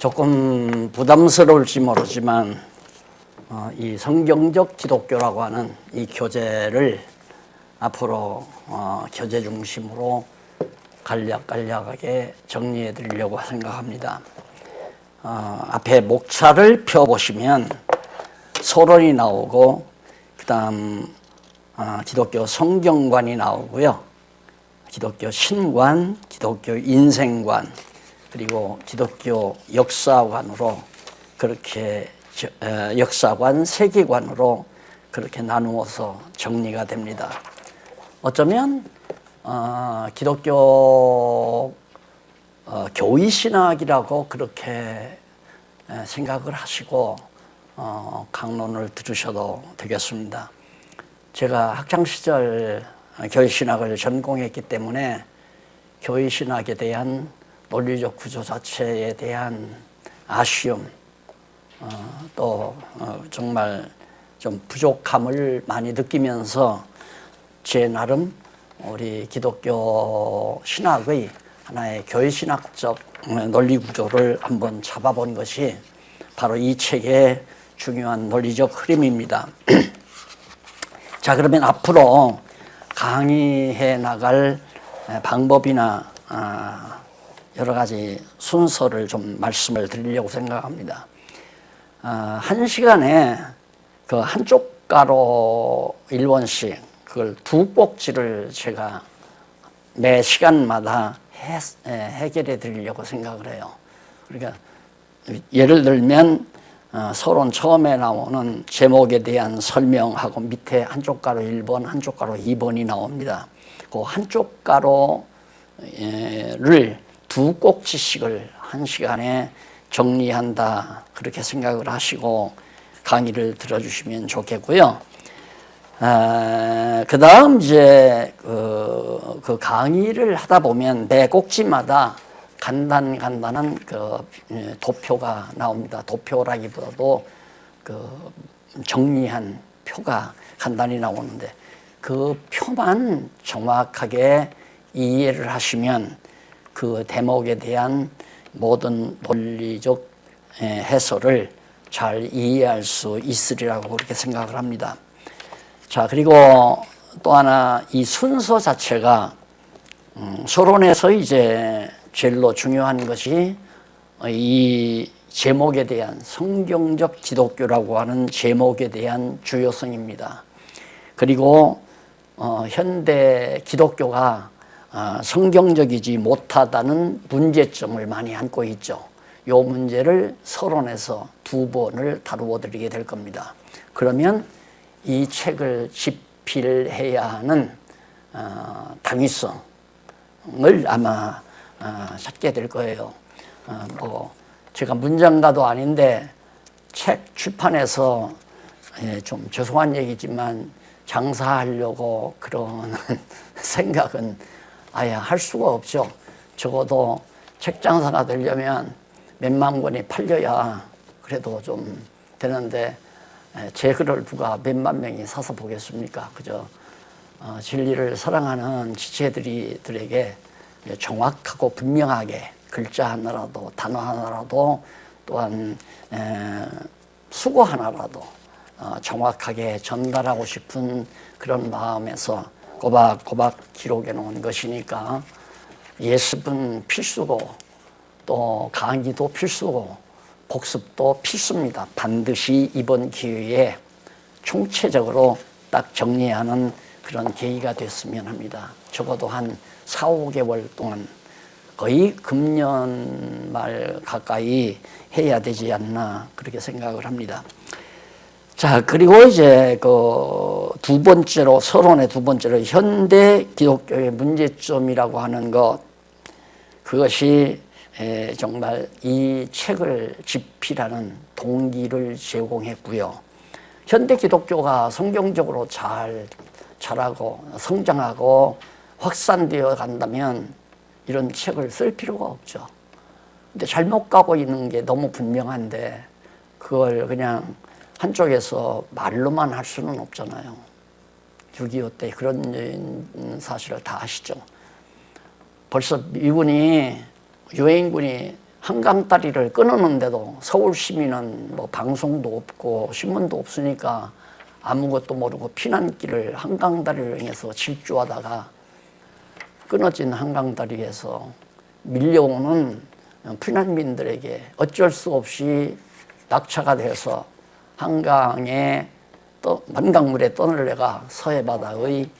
조금 부담스러울지 모르지만 이 성경적 기독교라고 하는 이 교재를 앞으로 교재 중심으로 간략하게 정리해 드리려고 생각합니다. 앞에 목차를 펴보시면 서론이 나오고 그다음 기독교 성경관이 나오고요. 기독교 신관, 기독교 인생관, 그리고 기독교 역사관으로 그렇게 역사관, 세계관으로 그렇게 나누어서 정리가 됩니다. 어쩌면 기독교 교의신학이라고 그렇게 생각을 하시고 강론을 들으셔도 되겠습니다. 제가 학창시절 교의신학을 전공했기 때문에 교의신학에 대한 논리적 구조 자체에 대한 아쉬움, 또 정말 좀 부족함을 많이 느끼면서 제 나름 우리 기독교 신학의 하나의 교회신학적 논리 구조를 한번 잡아본 것이 바로 이 책의 중요한 논리적 흐름입니다. 자, 그러면 앞으로 강의해 나갈 방법이나 여러 가지 순서를 좀 말씀을 드리려고 생각합니다. 한 시간에 그 한쪽 가로 1원씩 그걸 두 꼭지를 제가 매 시간마다 해결해 드리려고 생각을 해요. 그러니까 예를 들면 서론 처음에 나오는 제목에 대한 설명하고 밑에 한쪽 가로 1번, 한쪽 가로 2번이 나옵니다. 그 한쪽 가로를 두 꼭지씩을 한 시간에 정리한다, 그렇게 생각을 하시고 강의를 들어주시면 좋겠고요. 그 다음 이제 그 강의를 하다 보면 매 꼭지마다 간단한 그 도표가 나옵니다. 도표라기보다도 그 정리한 표가 간단히 나오는데 그 표만 정확하게 이해를 하시면 그 대목에 대한 모든 논리적 해설을 잘 이해할 수 있으리라고 그렇게 생각을 합니다. 자, 그리고 또 하나 이 순서 자체가 서론에서 이제 제일로 중요한 것이 이 제목에 대한 성경적 기독교라고 하는 제목에 대한 주요성입니다. 그리고 현대 기독교가 성경적이지 못하다는 문제점을 많이 안고 있죠. 이 문제를 서론에서 두 번을 다루어 드리게 될 겁니다. 그러면 이 책을 집필해야 하는 당위성을 아마 찾게 될 거예요. 뭐 제가 문장가도 아닌데 책 출판해서 좀 죄송한 얘기지만 장사하려고 그런 생각은 아예 할 수가 없죠. 적어도 책 장사가 되려면 몇만 권이 팔려야 그래도 좀 되는데 제 글을 누가 몇만 명이 사서 보겠습니까? 그저 진리를 사랑하는 지체들에게 정확하고 분명하게 글자 하나라도 단어 하나라도 또한 수고 하나라도 정확하게 전달하고 싶은 그런 마음에서 꼬박꼬박 기록해 놓은 것이니까 예습은 필수고 또 강의도 필수고 복습도 필수입니다. 반드시 이번 기회에 총체적으로 딱 정리하는 그런 계기가 됐으면 합니다. 적어도 한 4, 5개월 동안 거의 금년 말 가까이 해야 되지 않나 그렇게 생각을 합니다. 자, 그리고 이제 그 두 번째로, 서론의 두 번째로 현대 기독교의 문제점이라고 하는 것, 그것이 정말 이 책을 집필하는 동기를 제공했고요. 현대 기독교가 성경적으로 잘 자라고 성장하고 확산되어 간다면 이런 책을 쓸 필요가 없죠. 근데 잘못 가고 있는 게 너무 분명한데 그걸 그냥 한쪽에서 말로만 할 수는 없잖아요. 6.25 때 그런 사실을 다 아시죠. 벌써 미군이 유엔군이 한강다리를 끊었는데도 서울 시민은 뭐 방송도 없고 신문도 없으니까 아무것도 모르고 피난길을 한강다리를 향해서 질주하다가 끊어진 한강다리에서 밀려오는 피난민들에게 어쩔 수 없이 낙차가 돼서 한강에 한강물에 떠늘려가 서해바다의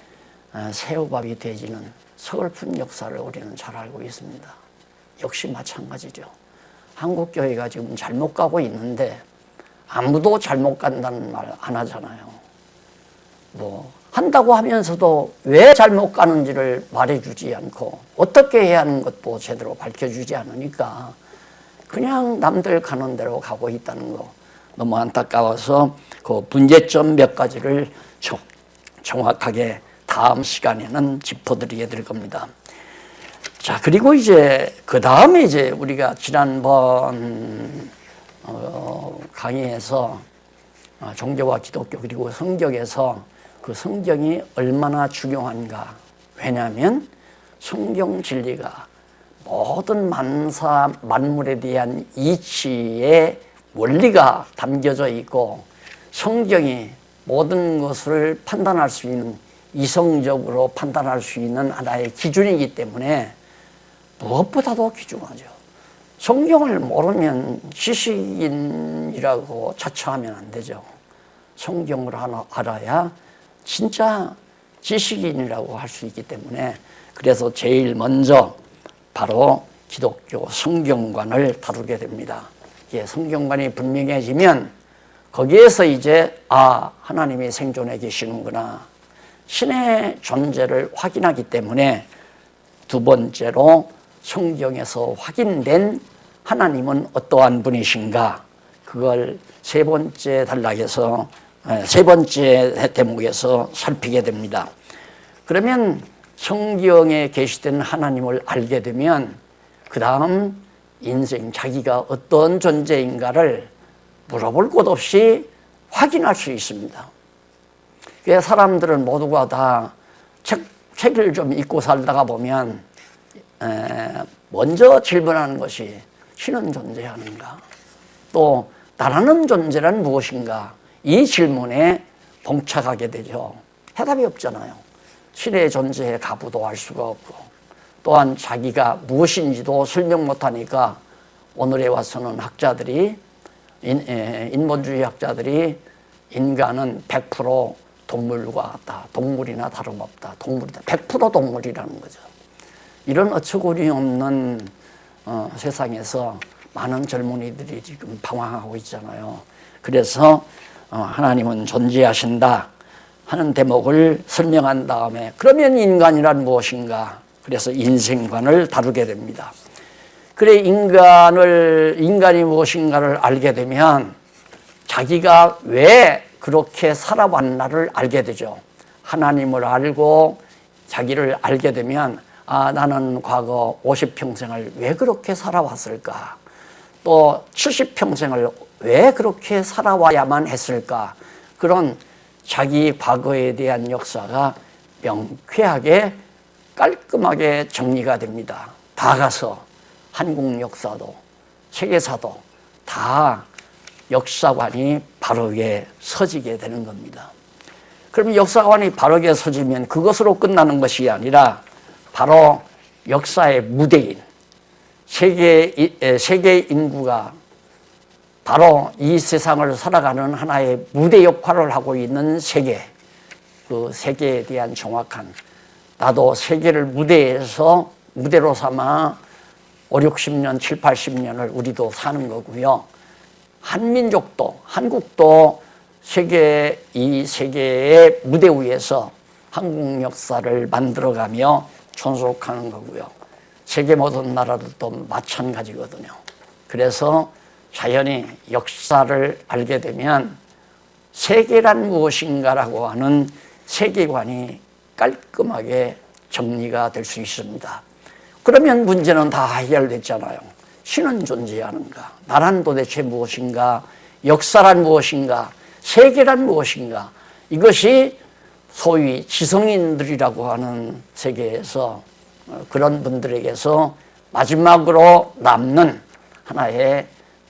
새우밥이 되지는 서글픈 역사를 우리는 잘 알고 있습니다. 역시 마찬가지죠. 한국교회가 지금 잘못 가고 있는데 아무도 잘못 간다는 말 안 하잖아요. 뭐 한다고 하면서도 왜 잘못 가는지를 말해주지 않고 어떻게 해야 하는 것도 제대로 밝혀주지 않으니까 그냥 남들 가는 대로 가고 있다는 거 너무 안타까워서 그 문제점 몇 가지를 정확하게 다음 시간에는 짚어드리게 될 겁니다. 자, 그리고 이제 그 다음에 이제 우리가 지난번 강의에서 종교와 기독교 그리고 성경에서 그 성경이 얼마나 중요한가. 왜냐하면 성경 진리가 모든 만사 만물에 대한 이치의 원리가 담겨져 있고 성경이 모든 것을 판단할 수 있는 이성적으로 판단할 수 있는 하나의 기준이기 때문에 무엇보다도 귀중하죠. 성경을 모르면 지식인이라고 자처하면 안 되죠. 성경을 알아야 진짜 지식인이라고 할 수 있기 때문에 그래서 제일 먼저 바로 기독교 성경관을 다루게 됩니다. 성경관이 분명해지면 거기에서 이제 하나님이 생존해 계시는구나. 신의 존재를 확인하기 때문에 두 번째로 성경에서 확인된 하나님은 어떠한 분이신가 그걸 세 번째 단락에서 세 번째 대목에서 살피게 됩니다. 그러면 성경에 계시된 하나님을 알게 되면 그 다음 인생 자기가 어떤 존재인가를 물어볼 것 없이 확인할 수 있습니다. 사람들은 모두가 다 책을 좀 읽고 살다가 보면 먼저 질문하는 것이 신은 존재하는가? 또 나라는 존재란 무엇인가? 이 질문에 봉착하게 되죠. 해답이 없잖아요. 신의 존재의 가부도 알 수가 없고 또한 자기가 무엇인지도 설명 못하니까 오늘에 와서는 학자들이 인본주의 학자들이 인간은 100% 동물과 같다. 동물이나 다름없다. 동물이다. 100% 동물이라는 거죠. 이런 어처구니 없는 세상에서 많은 젊은이들이 지금 방황하고 있잖아요. 그래서 하나님은 존재하신다 하는 대목을 설명한 다음에 그러면 인간이란 무엇인가? 그래서 인생관을 다루게 됩니다. 그래 인간이 무엇인가를 알게 되면 자기가 왜 그렇게 살아왔나를 알게 되죠. 하나님을 알고 자기를 알게 되면 나는 과거 50평생을 왜 그렇게 살아왔을까? 또 70평생을 왜 그렇게 살아와야만 했을까? 그런 자기 과거에 대한 역사가 명쾌하게 깔끔하게 정리가 됩니다. 다 가서 한국 역사도 세계사도 다 역사관이 바르게 서지게 되는 겁니다. 그럼 역사관이 바르게 서지면 그것으로 끝나는 것이 아니라 바로 역사의 무대인 세계 인구가 바로 이 세상을 살아가는 하나의 무대 역할을 하고 있는 세계, 그 세계에 대한 정확한 나도 세계를 무대로 삼아 5, 60년, 7, 80년을 우리도 사는 거고요. 한민족도, 한국도 이 세계의 무대 위에서 한국 역사를 만들어가며 존속하는 거고요. 세계 모든 나라들도 마찬가지거든요. 그래서 자연히 역사를 알게 되면 세계란 무엇인가라고 하는 세계관이 깔끔하게 정리가 될 수 있습니다. 그러면 문제는 다 해결됐잖아요. 신은 존재하는가? 나란 도대체 무엇인가? 역사란 무엇인가? 세계란 무엇인가? 이것이 소위 지성인들이라고 하는 세계에서 그런 분들에게서 마지막으로 남는 하나의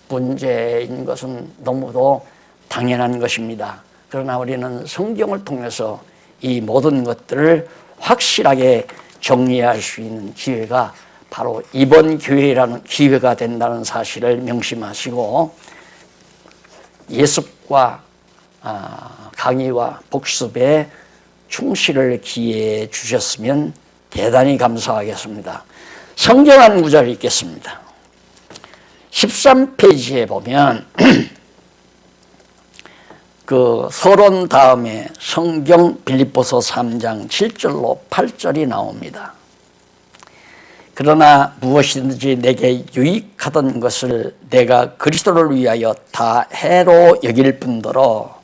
문제인 것은 너무도 당연한 것입니다. 그러나 우리는 성경을 통해서 이 모든 것들을 확실하게 정리할 수 있는 기회가 바로 이번 기회라는 기회가 된다는 사실을 명심하시고 예습과 강의와 복습에 충실을 기해 주셨으면 대단히 감사하겠습니다. 성경 한 구절 읽겠습니다. 13페이지에 보면 그 서론 다음에 성경 빌립보서 3장 7절로 8절이 나옵니다. 그러나 무엇이든지 내게 유익하던 것을 내가 그리스도를 위하여 다 해로 여길 뿐더러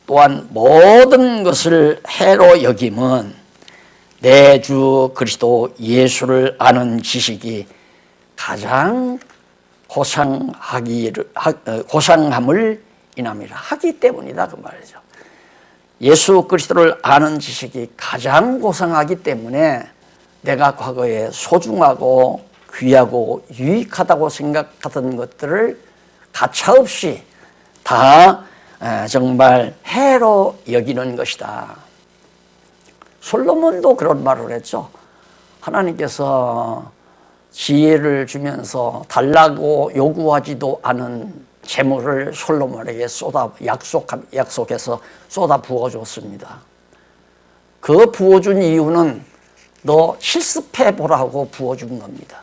또한 모든 것을 해로 여김은 내 주 그리스도 예수를 아는 지식이 가장 고상함을 인함이라 하기 때문이다 그 말이죠. 예수 그리스도를 아는 지식이 가장 고상하기 때문에 내가 과거에 소중하고 귀하고 유익하다고 생각하던 것들을 가차없이 다 정말 해로 여기는 것이다. 솔로몬도 그런 말을 했죠. 하나님께서 지혜를 주면서 달라고 요구하지도 않은 재물을 솔로몬에게 약속해서 쏟아 부어줬습니다. 그 부어준 이유는 너 실습해보라고 부어준 겁니다.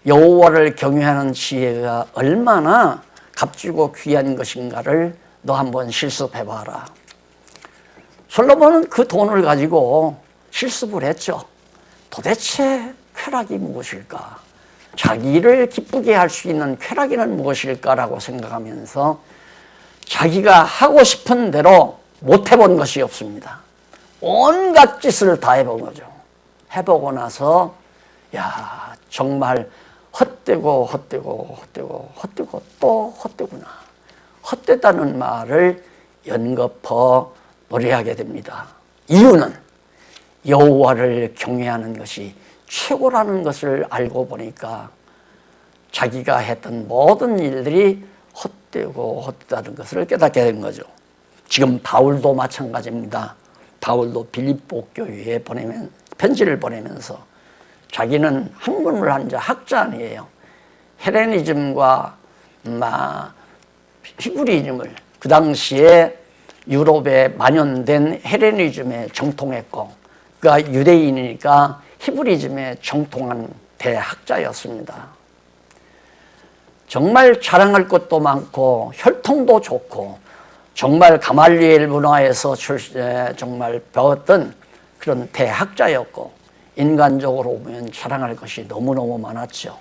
여호와를 경외하는 지혜가 얼마나 값지고 귀한 것인가를 너 한번 실습해봐라. 솔로몬은 그 돈을 가지고 실습을 했죠. 도대체 쾌락이 무엇일까? 자기를 기쁘게 할 수 있는 쾌락이는 무엇일까라고 생각하면서 자기가 하고 싶은 대로 못 해본 것이 없습니다. 온갖 짓을 다 해본 거죠. 해보고 나서 야 정말 헛되고 또 헛되구나. 헛되다는 말을 연거푸 노래하게 됩니다. 이유는 여호와를 경외하는 것이 최고라는 것을 알고 보니까 자기가 했던 모든 일들이 헛되고 헛되다는 것을 깨닫게 된 거죠. 지금 바울도 마찬가지입니다. 바울도 빌립보 교회에 편지를 보내면서 자기는 학문을 한 학자 아니에요. 헬레니즘과 히브리즘을 그 당시에 유럽에 만연된 헬레니즘에 정통했고 그가 유대인이니까 히브리즘에 정통한 대학자였습니다. 정말 자랑할 것도 많고 혈통도 좋고 정말 가말리엘 문화에서 정말 배웠던 그런 대학자였고 인간적으로 보면 자랑할 것이 너무너무 많았죠.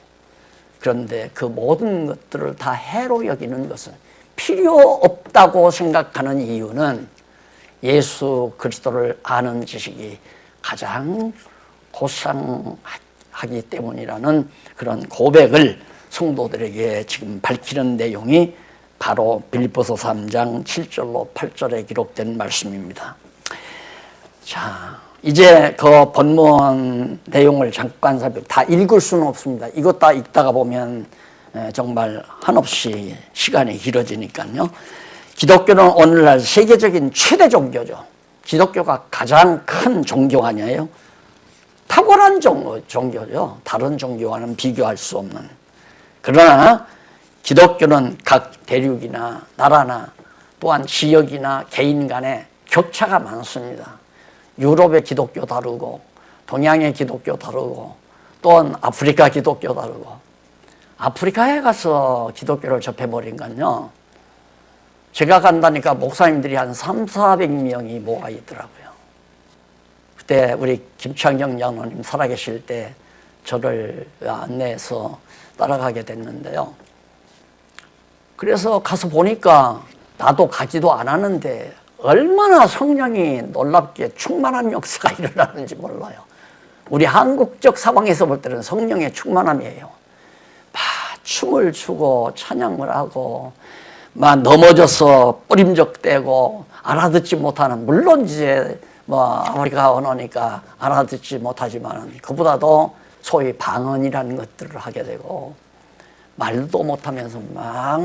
그런데 그 모든 것들을 다 해로 여기는 것은 필요 없다고 생각하는 이유는 예수 그리스도를 아는 지식이 가장 고상하기 때문이라는 그런 고백을 성도들에게 지금 밝히는 내용이 바로 빌립보서 3장 7절로 8절에 기록된 말씀입니다. 자, 이제 그 본문 내용을 잠깐 다 읽을 수는 없습니다. 이것 다 읽다가 보면 정말 한없이 시간이 길어지니까요. 기독교는 오늘날 세계적인 최대 종교죠. 기독교가 가장 큰 종교 아니에요? 탁월한 종교죠. 다른 종교와는 비교할 수 없는. 그러나 기독교는 각 대륙이나 나라나 또한 지역이나 개인 간에 격차가 많습니다. 유럽의 기독교 다르고 동양의 기독교 다르고 또한 아프리카 기독교 다르고 아프리카에 가서 기독교를 접해버린건요. 제가 간다니까 목사님들이 한 300~400명이 모아 있더라고요. 그때 우리 김창경 장로님 살아계실 때 저를 안내해서 따라가게 됐는데요. 그래서 가서 보니까 나도 가지도 않았는데 얼마나 성령이 놀랍게 충만한 역사가 일어나는지 몰라요. 우리 한국적 상황에서 볼 때는 성령의 충만함이에요. 막 춤을 추고 찬양을 하고 막 넘어져서 뿌림적대고 알아듣지 못하는, 물론 이제 아프리카 언어니까 알아듣지 못하지만 그보다도 소위 방언이라는 것들을 하게 되고 말도 못하면서 막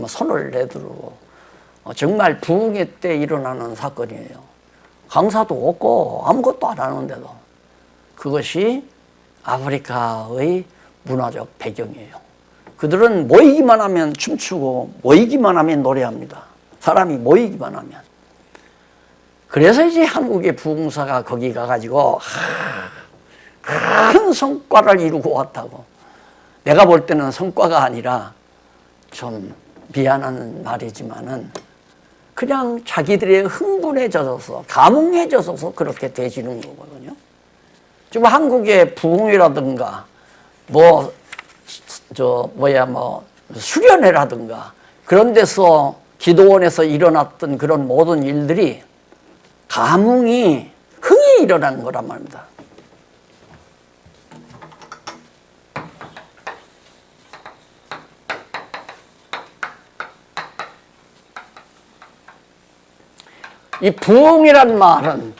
손을 내두르고 정말 부흥회 때 일어나는 사건이에요. 강사도 없고 아무것도 안 하는데도 그것이 아프리카의 문화적 배경이에요. 그들은 모이기만 하면 춤추고 모이기만 하면 노래합니다. 사람이 모이기만 하면. 그래서 이제 한국의 부흥사가 거기 가가지고 큰 성과를 이루고 왔다고. 내가 볼 때는 성과가 아니라 좀 미안한 말이지만은 그냥 자기들의 흥분에 젖어서 감흥에 젖어서 그렇게 되지는 거거든요. 지금 한국의 부흥회라든가 수련회라든가 그런 데서 기도원에서 일어났던 그런 모든 일들이 감흥이 흥이 일어나는 거란 말입니다. 이 부흥이란 말은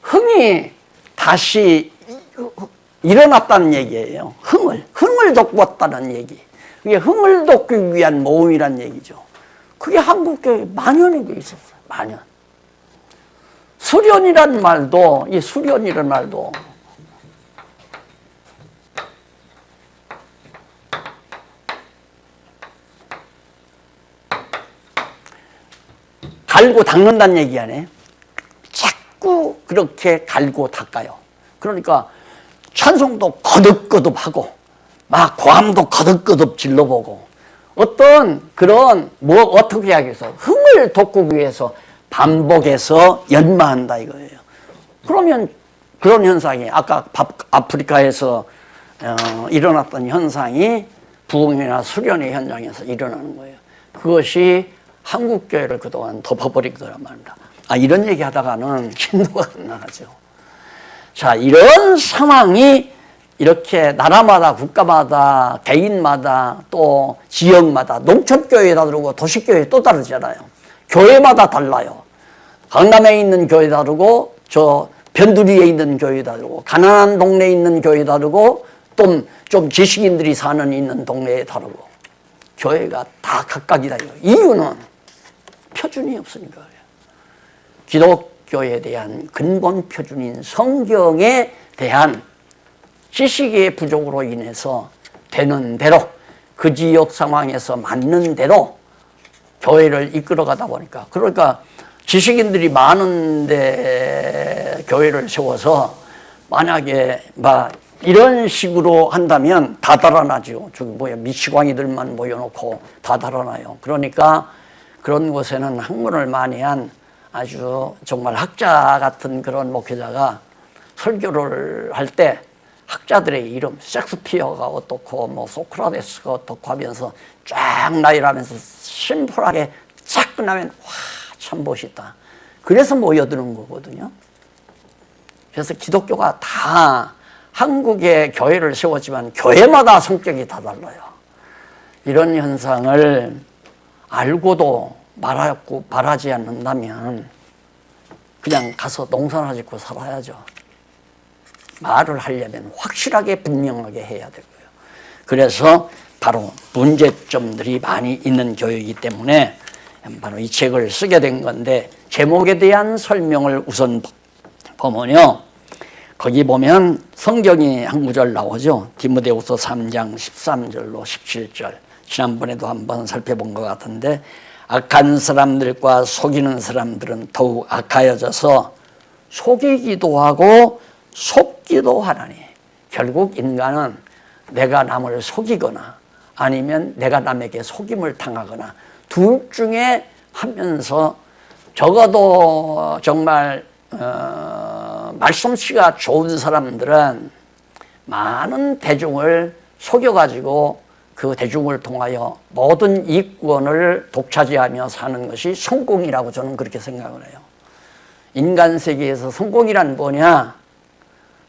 흥이 다시 일어났다는 얘기예요. 흥을 돋궜다는 얘기. 그게 흥을 돋기 위한 모임이란 얘기죠. 그게 한국교회 만연인 게 있었어요. 만연. 수련이란 말도, 이 수련이란 말도 갈고 닦는다는 얘기 아니에요. 자꾸 그렇게 갈고 닦아요. 그러니까 찬송도 거듭거듭하고 막 고함도 거듭거듭 질러보고 어떤 그런 어떻게 하겠어? 흥을 돋구기 위해서 반복해서 연마한다 이거예요. 그러면 그런 현상이 아까 아프리카에서 일어났던 현상이 부흥이나 수련의 현장에서 일어나는 거예요. 그것이 한국교회를 그동안 덮어버린 거란 말입니다. 이런 얘기 하다가는 진도가 안 나가죠. 자, 이런 상황이 이렇게 나라마다 국가마다 개인마다 또 지역마다 농촌교회가 다르고 도시교회 또 다르잖아요. 교회마다 달라요. 강남에 있는 교회 다르고 저 변두리에 있는 교회 다르고 가난한 동네에 있는 교회 다르고 좀 지식인들이 있는 동네에 다르고 교회가 다 각각이다. 이유는 표준이 없으니까 그래요. 기독교에 대한 근본 표준인 성경에 대한 지식의 부족으로 인해서 되는 대로 그 지역 상황에서 맞는 대로 교회를 이끌어가다 보니까 그러니까 지식인들이 많은데 교회를 세워서 만약에 이런 식으로 한다면 다 달아나죠. 미치광이들만 모여놓고 다 달아나요. 그러니까 그런 곳에는 학문을 많이 한 아주 정말 학자 같은 그런 목회자가 설교를 할 때 학자들의 이름, 셰익스피어가 어떻고 소크라테스가 어떻고 하면서 쫙 나열하면서 심플하게 싹 끝나면 참 멋있다. 그래서 모여드는 거거든요. 그래서 기독교가 다 한국의 교회를 세웠지만 교회마다 성격이 다 달라요. 이런 현상을 알고도 말하지 않는다면 그냥 가서 농사나 짓고 살아야죠. 말을 하려면 확실하게 분명하게 해야 되고요. 그래서 바로 문제점들이 많이 있는 교회이기 때문에 바로 이 책을 쓰게 된 건데 제목에 대한 설명을 우선 보면요. 거기 보면 성경이 한 구절 나오죠. 디모데후서 3장 13절로 17절. 지난번에도 한번 살펴본 것 같은데 악한 사람들과 속이는 사람들은 더욱 악하여져서 속이기도 하고 속기도 하나니 결국 인간은 내가 남을 속이거나 아니면 내가 남에게 속임을 당하거나 둘 중에 하면서 적어도 정말 말솜씨가 좋은 사람들은 많은 대중을 속여가지고 그 대중을 통하여 모든 이권을 독차지하며 사는 것이 성공이라고 저는 그렇게 생각을 해요. 인간 세계에서 성공이란 뭐냐?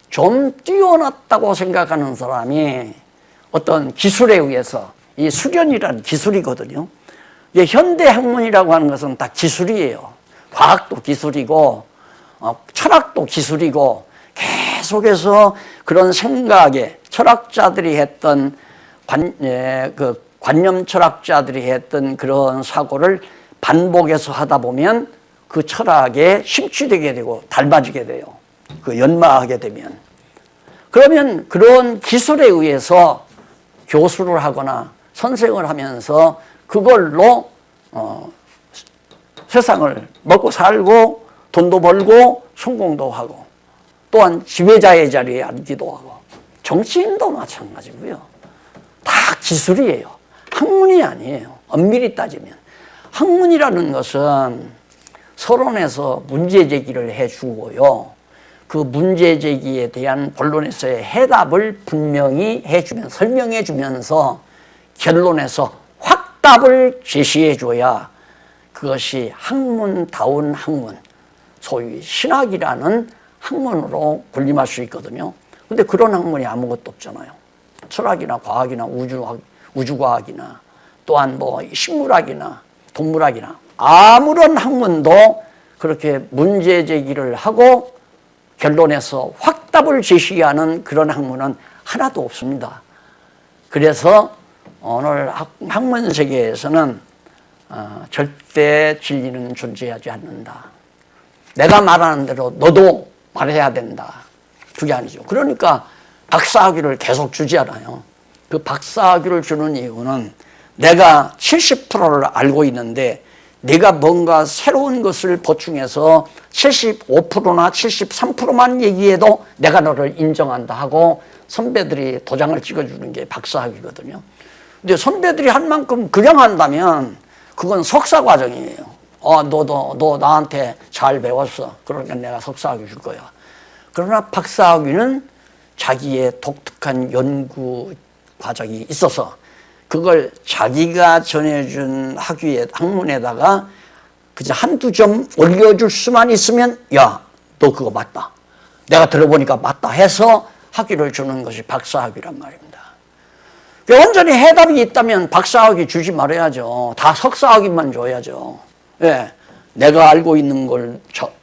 좀 뛰어났다고 생각하는 사람이 어떤 기술에 의해서 이 수련이라는 기술이거든요. 이게 현대 학문이라고 하는 것은 다 기술이에요. 과학도 기술이고 철학도 기술이고 계속해서 그런 생각에 철학자들이 했던 그 관념 철학자들이 했던 그런 사고를 반복해서 하다 보면 그 철학에 심취되게 되고 닮아지게 돼요. 그 연마하게 되면. 그러면 그런 기술에 의해서 교수를 하거나 선생을 하면서 그걸로 세상을 먹고 살고 돈도 벌고 성공도 하고 또한 지배자의 자리에 앉기도 하고 정치인도 마찬가지고요. 다 기술이에요. 학문이 아니에요. 엄밀히 따지면. 학문이라는 것은 서론에서 문제 제기를 해주고요. 그 문제 제기에 대한 본론에서의 해답을 분명히 해주면 설명해 주면서 결론에서 확답을 제시해 줘야 그것이 학문다운 학문, 소위 신학이라는 학문으로 군림할 수 있거든요. 근데 그런 학문이 아무것도 없잖아요. 철학이나 과학이나 우주과학이나 또한 뭐 식물학이나 동물학이나 아무런 학문도 그렇게 문제 제기를 하고 결론에서 확답을 제시하는 그런 학문은 하나도 없습니다. 그래서 오늘 학문 세계에서는 절대 진리는 존재하지 않는다. 내가 말하는 대로 너도 말해야 된다. 그게 아니죠. 그러니까 박사학위를 계속 주지 않아요. 그 박사학위를 주는 이유는 내가 70%를 알고 있는데 네가 뭔가 새로운 것을 보충해서 75%나 73%만 얘기해도 내가 너를 인정한다 하고 선배들이 도장을 찍어주는 게 박사학위거든요. 근데 선배들이 한 만큼 그냥 한다면 그건 석사 과정이에요. 너 나한테 잘 배웠어. 그러니까 내가 석사학위 줄 거야. 그러나 박사학위는 자기의 독특한 연구 과정이 있어서 그걸 자기가 전해준 학문에다가 그저 한두 점 올려줄 수만 있으면 야, 너 그거 맞다. 내가 들어보니까 맞다 해서 학위를 주는 것이 박사학위란 말입니다. 완전히 해답이 있다면 박사학위 주지 말아야죠. 다 석사학위만 줘야죠. 예, 내가 알고 있는 걸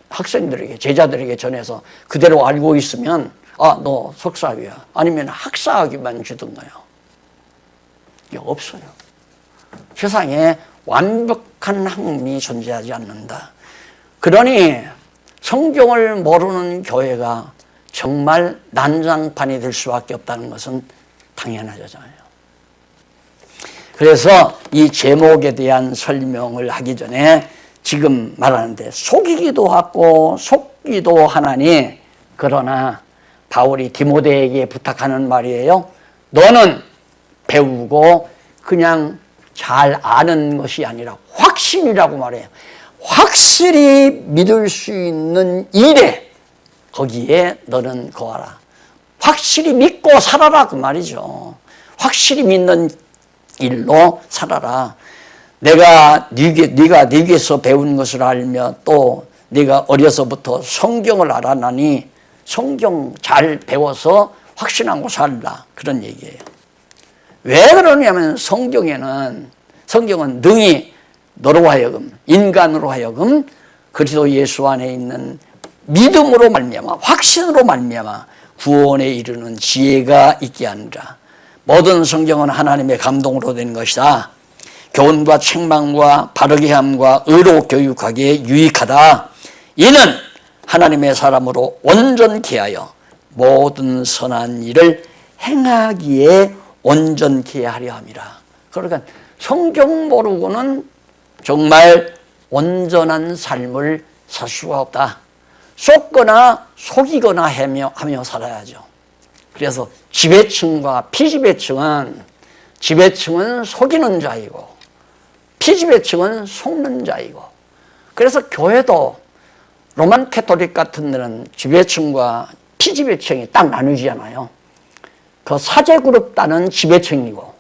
학생들에게, 제자들에게 전해서 그대로 알고 있으면 너 석사학위야. 아니면 학사학위만 주던가요. 이게 없어요. 세상에 완벽한 학문이 존재하지 않는다. 그러니 성경을 모르는 교회가 정말 난장판이 될 수밖에 없다는 것은 당연하잖아요. 그래서 이 제목에 대한 설명을 하기 전에 지금 말하는데 속이기도 하고 속기도 하나니 그러나 바울이 디모데에게 부탁하는 말이에요. 너는 배우고 그냥 잘 아는 것이 아니라 확신이라고 말해요. 확실히 믿을 수 있는 일에 거기에 너는 거하라. 확실히 믿고 살아라 그 말이죠. 확실히 믿는 일로 살아라. 네가 네게서 배운 것을 알며 또 네가 어려서부터 성경을 알아나니 성경 잘 배워서 확신하고 살라 그런 얘기예요. 왜 그러냐면 성경은 능히 너로 하여금 인간으로 하여금 그리스도 예수 안에 있는 믿음으로 말미암아 확신으로 말미암아 구원에 이르는 지혜가 있게 하느라. 모든 성경은 하나님의 감동으로 된 것이다. 교훈과 책망과 바르게 함과 의로 교육하기에 유익하다. 이는 하나님의 사람으로 온전케 하여 모든 선한 일을 행하기에 온전케 하려 함이라. 그러니까 성경 모르고는 정말 온전한 삶을 살 수가 없다. 속거나 속이거나 하며 살아야죠. 그래서 지배층과 피지배층은 속이는 자이고 피지배층은 속는 자이고 그래서 교회도 로만 캐토릭 같은 데는 지배층과 피지배층이 딱 나누지않아요. 그 사제그룹단은 지배층이고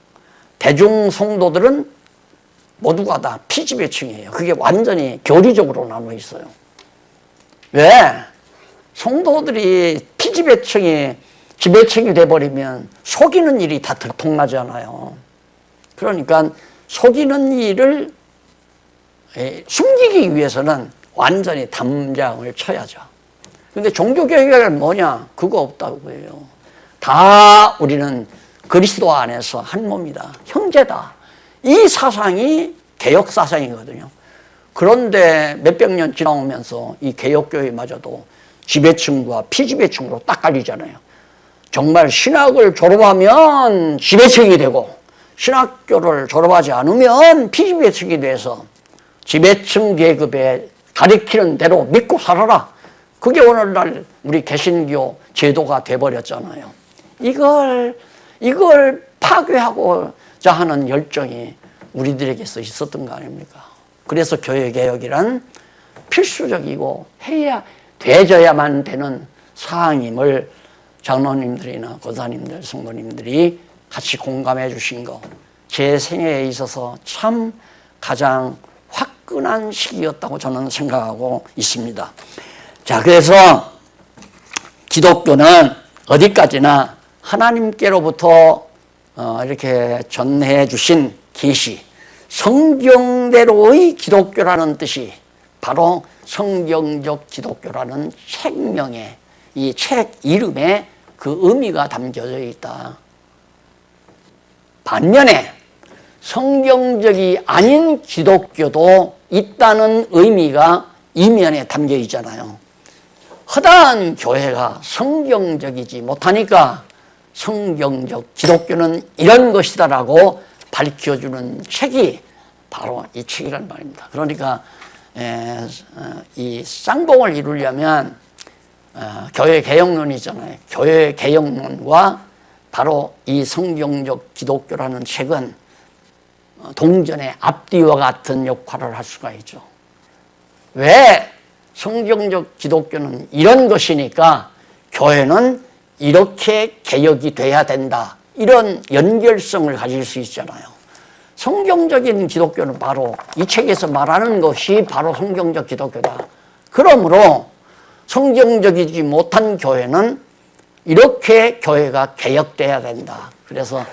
대중 성도들은 모두가 다 피지배층이에요. 그게 완전히 교리적으로 나눠 있어요. 왜? 성도들이 지배층이 돼버리면 속이는 일이 다 들통나잖아요. 그러니까 속이는 일을 숨기기 위해서는 완전히 담장을 쳐야죠. 근데 종교개혁은 뭐냐? 그거 없다고 해요. 다 우리는 그리스도 안에서 한 몸이다. 형제다. 이 사상이 개혁 사상이거든요. 그런데 몇백 년 지나오면서 이 개혁교회마저도 지배층과 피지배층으로 딱 갈리잖아요. 정말 신학을 졸업하면 지배층이 되고 신학교를 졸업하지 않으면 피지배층이 돼서 지배층 계급에 가리키는 대로 믿고 살아라. 그게 오늘날 우리 개신교 제도가 돼버렸잖아요. 이걸 파괴하고자 하는 열정이 우리들에게서 있었던 거 아닙니까? 그래서 교회개혁이란 필수적이고 해야 되져야만 되는 사항임을 장로님들이나 권사님들, 성도님들이 같이 공감해 주신 거, 제 생애에 있어서 참 가장 화끈한 시기였다고 저는 생각하고 있습니다. 자, 그래서 기독교는 어디까지나 하나님께로부터 이렇게 전해 주신 계시, 성경대로의 기독교라는 뜻이 바로 성경적 기독교라는 책명에, 이 책 이름에 그 의미가 담겨져 있다. 반면에 성경적이 아닌 기독교도 있다는 의미가 이면에 담겨 있잖아요. 허다한 교회가 성경적이지 못하니까 성경적 기독교는 이런 것이다라고 밝혀주는 책이 바로 이 책이란 말입니다. 그러니까 이 쌍봉을 이루려면 교회 개혁론이 있잖아요. 교회 개혁론과 바로 이 성경적 기독교라는 책은 동전의 앞뒤와 같은 역할을 할 수가 있죠. 왜? 성경적 기독교는 이런 것이니까 교회는 이렇게 개혁이 돼야 된다. 이런 연결성을 가질 수 있잖아요. 성경적인 기독교는 바로 이 책에서 말하는 것이 바로 성경적 기독교다. 그러므로 성경적이지 못한 교회는 이렇게 교회가 개혁돼야 된다. 그래서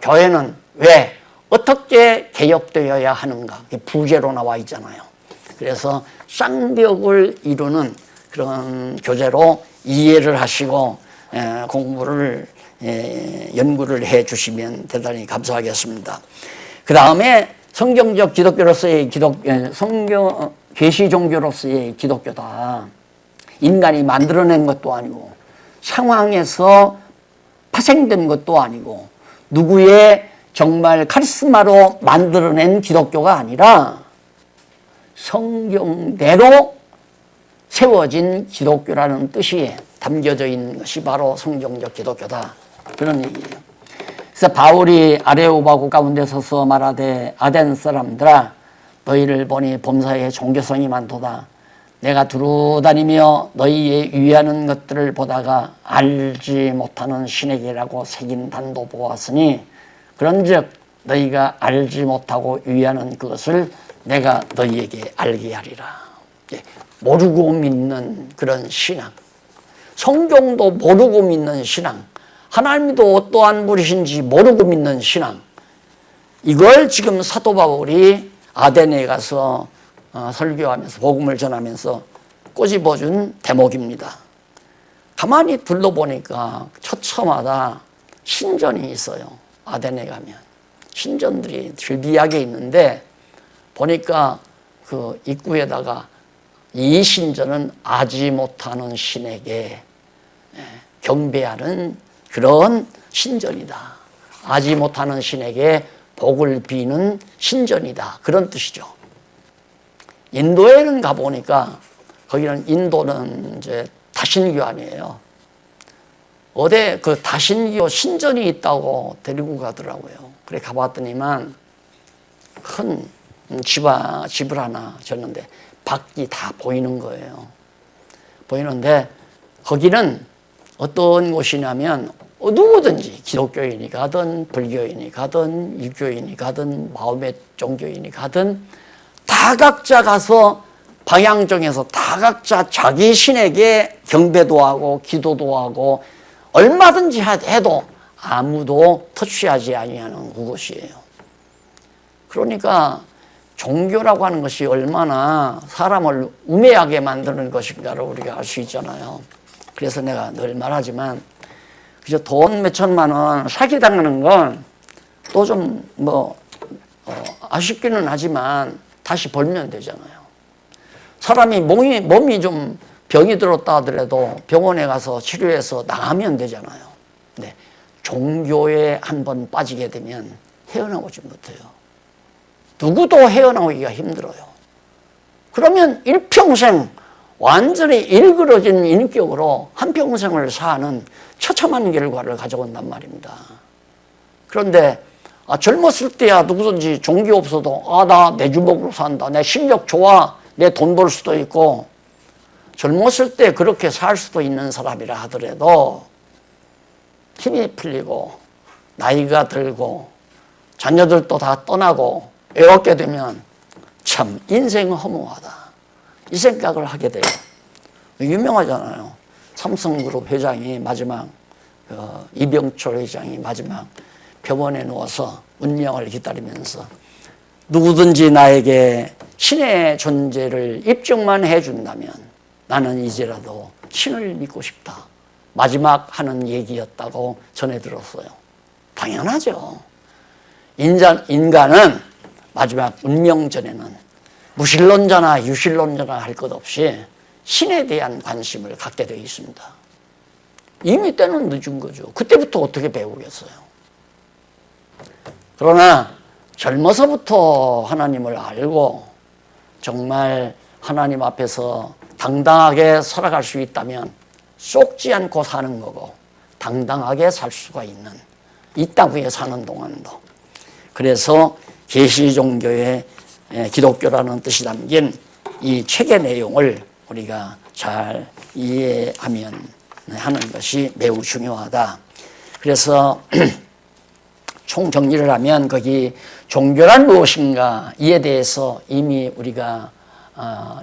교회는 왜 어떻게 개혁되어야 하는가? 부제로 나와 있잖아요. 그래서 쌍벽을 이루는 그런 교재로 이해를 하시고 공부를 연구를 해 주시면 대단히 감사하겠습니다. 그 다음에 성경적 기독교로서의 계시 종교로서의 기독교다. 인간이 만들어낸 것도 아니고 상황에서 파생된 것도 아니고 누구의 정말 카리스마로 만들어낸 기독교가 아니라 성경대로 세워진 기독교라는 뜻이 담겨져 있는 것이 바로 성경적 기독교다. 그런 얘기예요. 그래서 바울이 아레오바고 가운데 서서 말하되 아덴 사람들아 너희를 보니 범사에 종교성이 많도다. 내가 두루 다니며 너희의 유의하는 것들을 보다가 알지 못하는 신에게라고 새긴 단도 보았으니 그런즉 너희가 알지 못하고 유의하는 그것을 내가 너희에게 알게 하리라. 모르고 믿는 그런 신앙, 성경도 모르고 믿는 신앙, 하나님도 어떠한 분이신지 모르고 믿는 신앙, 이걸 지금 사도 바울이 아덴에 가서 설교하면서 복음을 전하면서 꼬집어준 대목입니다. 가만히 둘러보니까 처처마다 신전이 있어요. 아덴에 가면 신전들이 즐비하게 있는데 보니까 그 입구에다가 이 신전은 아지 못하는 신에게 경배하는 그런 신전이다. 아지 못하는 신에게 복을 비는 신전이다. 그런 뜻이죠. 인도에는 가보니까 거기는 인도는 이제 다신교 아니에요. 어디 그 다신교 신전이 있다고 데리고 가더라고요. 그래 가봤더니만 큰 집을 하나 졌는데 밖이 다 보이는 거예요. 보이는데 거기는 어떤 곳이냐면 누구든지 기독교인이 가든 불교인이 가든 유교인이 가든 마음의 종교인이 가든 다 각자 가서 방향 정해서 다 각자 자기 신에게 경배도 하고 기도도 하고 얼마든지 해도 아무도 터치하지 아니하는 그곳이에요. 그러니까 종교라고 하는 것이 얼마나 사람을 우매하게 만드는 것인가를 우리가 알 수 있잖아요. 그래서 내가 늘 말하지만 그저 돈 몇 천만 원 사기당하는 건 또 좀 아쉽기는 하지만 다시 벌면 되잖아요. 사람이 몸이 좀 병이 들었다 하더라도 병원에 가서 치료해서 나가면 되잖아요. 네. 종교에 한번 빠지게 되면 헤어나오지 못해요. 누구도 헤어나오기가 힘들어요. 그러면 일평생 완전히 일그러진 인격으로 한평생을 사는 처참한 결과를 가져온단 말입니다. 그런데 젊었을 때야 누구든지 종교 없어도 나 내 주먹으로 산다. 내 실력 좋아. 내 돈 벌 수도 있고 젊었을 때 그렇게 살 수도 있는 사람이라 하더라도 힘이 풀리고 나이가 들고 자녀들도 다 떠나고 외롭게 되면 참 인생은 허무하다. 이 생각을 하게 돼요. 유명하잖아요. 삼성그룹 회장이 마지막 이병철 회장이 마지막 병원에 누워서 운명을 기다리면서 누구든지 나에게 신의 존재를 입증만 해준다면 나는 이제라도 신을 믿고 싶다. 마지막 하는 얘기였다고 전해 들었어요. 당연하죠. 인간은 마지막 운명 전에는 무신론자나 유신론자나 할 것 없이 신에 대한 관심을 갖게 되어 있습니다. 이미 때는 늦은 거죠. 그때부터 어떻게 배우겠어요? 그러나 젊어서부터 하나님을 알고 정말 하나님 앞에서 당당하게 살아갈 수 있다면 속지 않고 사는 거고 당당하게 살 수가 있는 이 땅 위에 사는 동안도. 그래서 계시종교의 기독교라는 뜻이 담긴 이 책의 내용을 우리가 잘 이해하면 하는 것이 매우 중요하다. 그래서 총정리를 하면 거기 종교란 무엇인가 이에 대해서 이미 우리가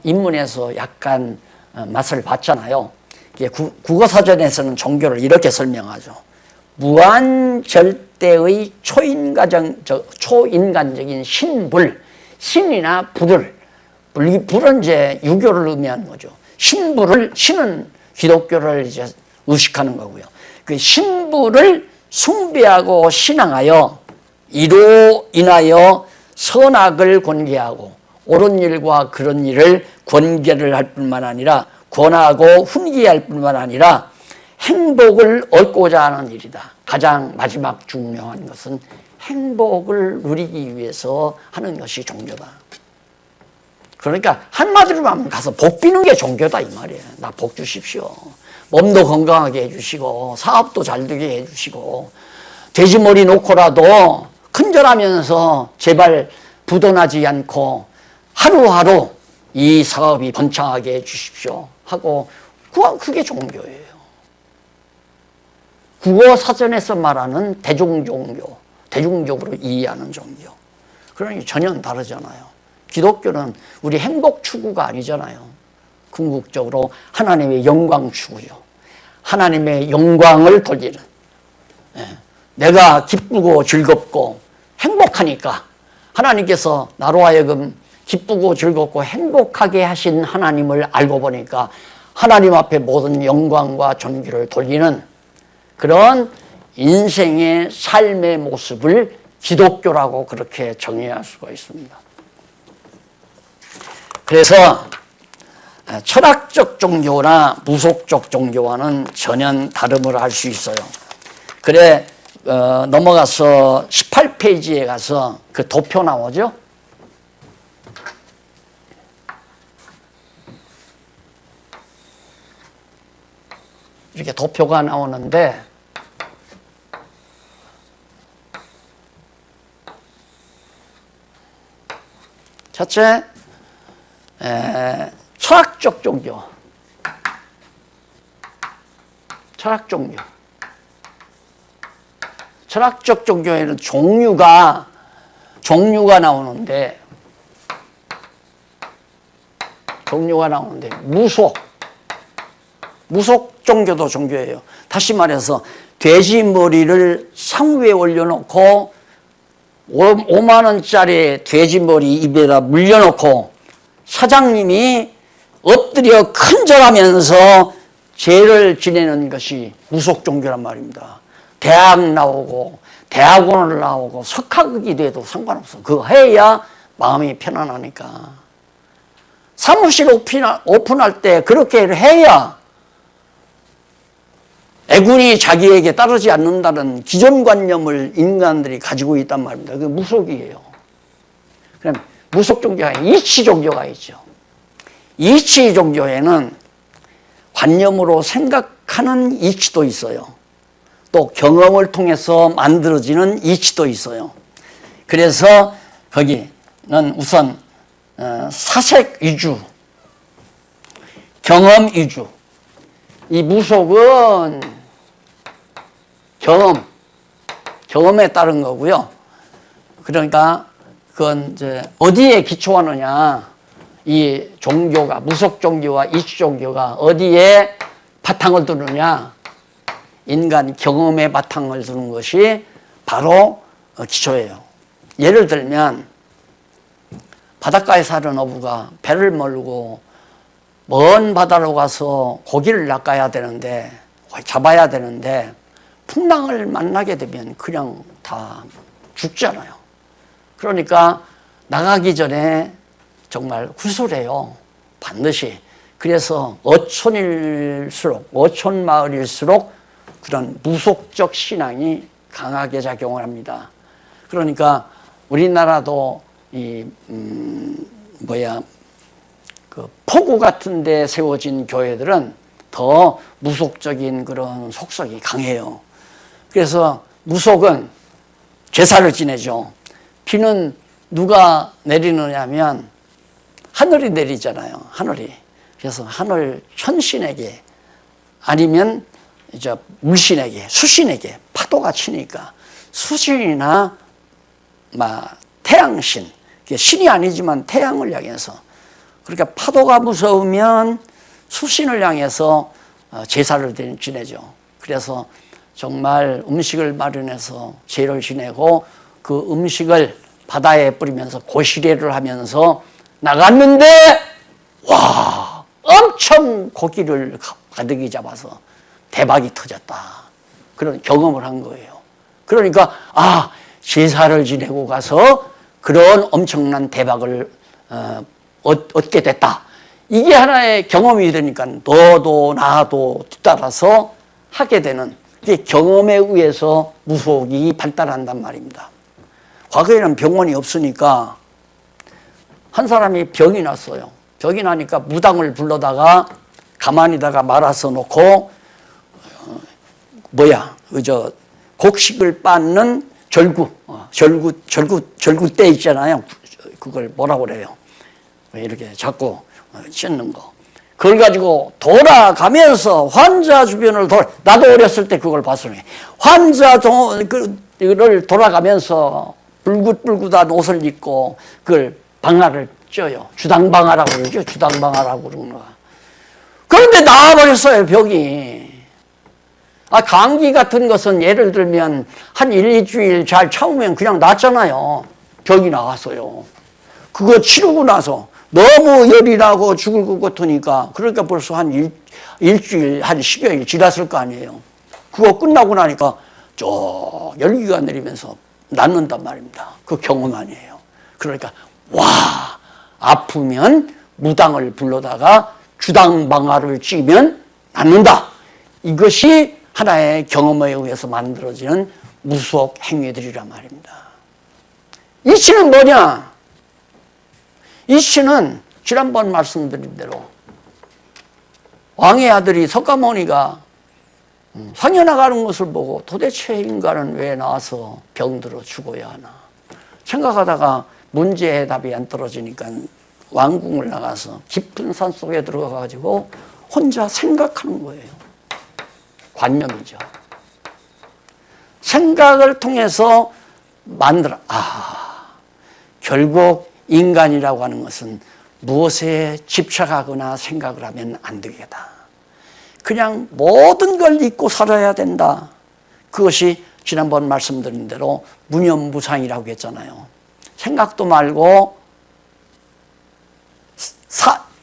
인문에서 약간 맛을 봤잖아요. 국어사전에서는 종교를 이렇게 설명하죠. 무한 절대의 초인간적인 신불, 신이나 불을, 불은 이제 유교를 의미하는 거죠. 신은 기독교를 이제 의식하는 거고요. 그 신불을 숭배하고 신앙하여 이로 인하여 선악을 권계하고 옳은 일과 그런 일을 권계를 할 뿐만 아니라 권하고 훈계할 뿐만 아니라 행복을 얻고자 하는 일이다. 가장 마지막 중요한 것은 행복을 누리기 위해서 하는 것이 종교다. 그러니까 한마디로 하면 가서 복 비는 게 종교다 이 말이에요. 나 복 주십시오. 몸도 건강하게 해주시고 사업도 잘 되게 해주시고 돼지머리 놓고라도 큰절하면서 제발 부도나지 않고 하루하루 이 사업이 번창하게 해주십시오 하고 그게 종교예요. 국어사전에서 말하는 대중종교, 대중적으로 이해하는 종교. 그러니 전혀 다르잖아요. 기독교는 우리 행복 추구가 아니잖아요. 궁극적으로 하나님의 영광 추구죠. 하나님의 영광을 돌리는. 내가 기쁘고 즐겁고 행복하니까 하나님께서 나로 하여금 기쁘고 즐겁고 행복하게 하신 하나님을 알고 보니까 하나님 앞에 모든 영광과 존귀를 돌리는 그런 인생의 삶의 모습을 기독교라고 그렇게 정의할 수가 있습니다. 그래서 철학적 종교나 무속적 종교와는 전혀 다름을 할 수 있어요. 그래 넘어가서 18페이지에 가서 그 도표 나오죠? 이렇게 도표가 나오는데 첫째, 철학적 종교. 철학적 종교에는 종류가 나오는데 무속 종교도 종교예요. 다시 말해서 돼지 머리를 상 위에 올려놓고 5만 원짜리 돼지 머리 입에다 물려놓고 사장님이 엎드려 큰절하면서 죄를 지내는 것이 무속 종교란 말입니다. 대학 나오고 대학원을 나오고 석학이 돼도 상관없어. 그거 해야 마음이 편안하니까. 사무실 오픈할 때 그렇게 해야 애군이 자기에게 따르지 않는다는 기존관념을 인간들이 가지고 있단 말입니다. 그게 무속이에요. 그럼 무속 종교가 이치 종교가 있죠. 이치 종교에는 관념으로 생각하는 이치도 있어요. 또 경험을 통해서 만들어지는 이치도 있어요. 그래서 거기는 우선 사색 위주, 경험 위주. 이 무속은 경험에 따른 거고요. 그러니까 그건 이제 어디에 기초하느냐. 이 종교가, 무속 종교와 이치 종교가 어디에 바탕을 두느냐. 인간 경험에 바탕을 두는 것이 바로 기초예요. 예를 들면 바닷가에 사는 어부가 배를 몰고 먼 바다로 가서 고기를 낚아야 되는데, 잡아야 되는데 풍랑을 만나게 되면 그냥 다 죽잖아요. 그러니까 나가기 전에 정말 구슬해요. 반드시. 그래서 어촌일수록, 어촌 마을일수록 그런 무속적 신앙이 강하게 작용을 합니다. 그러니까 우리나라도 그 포구 같은 데 세워진 교회들은 더 무속적인 그런 속성이 강해요. 그래서 무속은 제사를 지내죠. 비는 누가 내리느냐 하면 하늘이 내리잖아요. 하늘이. 그래서 하늘 천신에게 아니면 이제 물신에게, 수신에게 파도가 치니까 수신이나 태양신, 신이 아니지만 태양을 향해서, 그러니까 파도가 무서우면 수신을 향해서 제사를 지내죠. 그래서 정말 음식을 마련해서 제를 지내고 그 음식을 바다에 뿌리면서 고시례를 하면서 나갔는데 와, 엄청 고기를 가득히 잡아서 대박이 터졌다. 그런 경험을 한 거예요. 그러니까 제사를 지내고 가서 그런 엄청난 대박을 얻게 됐다. 이게 하나의 경험이 되니까 너도 나도 뒤따라서 하게 되는, 이게 경험에 의해서 무속이 발달한단 말입니다. 과거에는 병원이 없으니까 한 사람이 병이 났어요. 병이 나니까 무당을 불러다가 가만히다가 말아서 놓고 곡식을 빻는 절구대 있잖아요. 그걸 뭐라고 그래요? 이렇게 자꾸 찢는 거. 그걸 가지고 돌아가면서 환자 주변을 나도 어렸을 때 그걸 봤으니 환자를 돌아가면서 불긋불긋한 옷을 입고 그걸 방아를 쪄요. 주당방아라고 그러죠. 주당방아라고 그러는 거. 그런데 나와버렸어요, 병이. 감기 같은 것은 예를 들면 한 1, 2주일 잘 참으면 그냥 낫잖아요. 병이 나왔어요. 그거 치르고 나서 너무 열이 나고 죽을 것 같으니까, 그러니까 벌써 한 일주일, 한 10여일 지났을 거 아니에요. 그거 끝나고 나니까 쭉 열기가 내리면서 낫는단 말입니다. 그 경험 아니에요. 그러니까 아프면 무당을 불러다가 주당방아를 찌면 낫는다. 이것이 하나의 경험에 의해서 만들어지는 무속 행위들이란 말입니다. 이치는 뭐냐? 이치는 지난번 말씀드린 대로 왕의 아들이 석가모니가 상해 나가는 것을 보고 도대체 인간은 왜 나와서 병들어 죽어야 하나 생각하다가 문제 해답이 안 떨어지니까 왕궁을 나가서 깊은 산속에 들어가가지고 혼자 생각하는 거예요. 관념이죠. 생각을 통해서 결국 인간이라고 하는 것은 무엇에 집착하거나 생각을 하면 안 되겠다. 그냥 모든 걸 잊고 살아야 된다. 그것이 지난번 말씀드린 대로 무념무상이라고 했잖아요. 생각도 말고